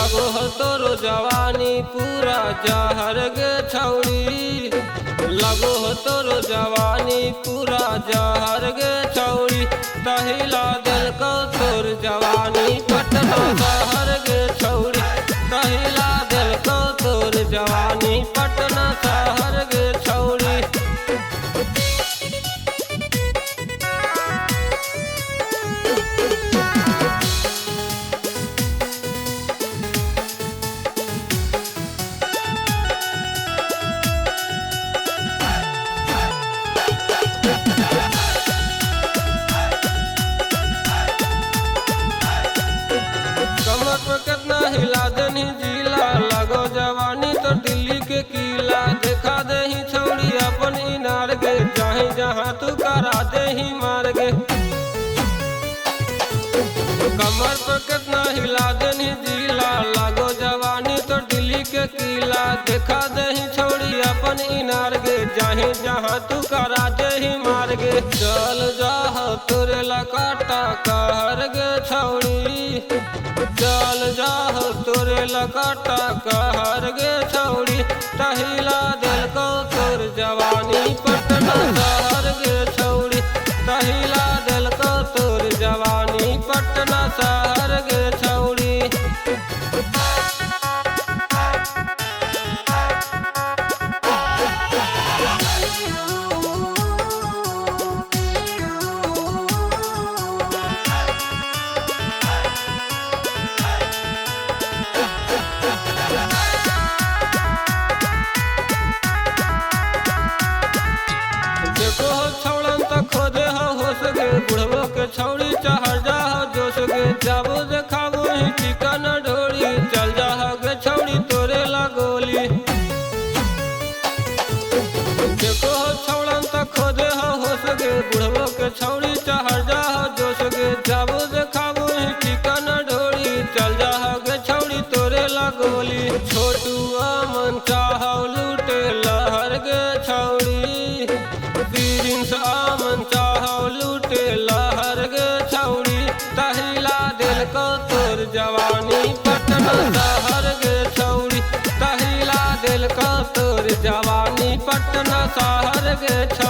लगो हो तोरो जवानी पूरा जहर गे छौड़ी, लगो हो तोरो जवानी पूरा जहर गे छौड़ी। तहिला दिल को तोर जवानी पटना शहर गे छौड़ी, तहिला दिल को तोर जवानी पटना शहर गे छौड़ी। कमर पर कितना हिला देनी जिला, लगो जवानी तो दिल्ली के किला। देखा दे ही छौड़ी अपन इनार गे, चाहे जहाँ तू करा दे ही मार गे। कमर पर कितना हिला देनी जिला, लगो जवानी तो दिल्ली के किला। देखा दे ही छौड़ी अपन इनार गे, चाहे जहाँ तू करा दे ही मार गे। चल जा तोरे लकाटा कहर गे छौड़ी, चल जा तोरे लकाटा कहर गे छौड़ी। तहिला दिल को तोर जवानी पटना शहर गे छौड़ी, तहिला दिल को तोर जवानी पटना शहर गे छौड़ी। देखो हो छौड़न त खोजे हो होश गे, बुढ़बो के छौड़ी चढ़ जा हो जोश गे। जाबो देखाबो ही चिकन ढोरी, चल जा हो गे छौड़ी तोरे लगोली। देखो हो छौड़न त खोजे हो होश गे, बुढ़बो के छौड़ी चढ़ जा हो जोश गे। जाबो देखाबो ही चिकन ढोरी, चल जा हो गे छौड़ी तोरे लगोली। छोटू अमन चाहो लूटे लहर गे छौड़ी, प्रिंस अमन चाहो लूटे लहर गे छौड़ी। तहिला दिल को तोर जवानी पटना शहर गे छौड़ी, तहिला दिल को तोर जवानी पटना शहर गे छौड़ी।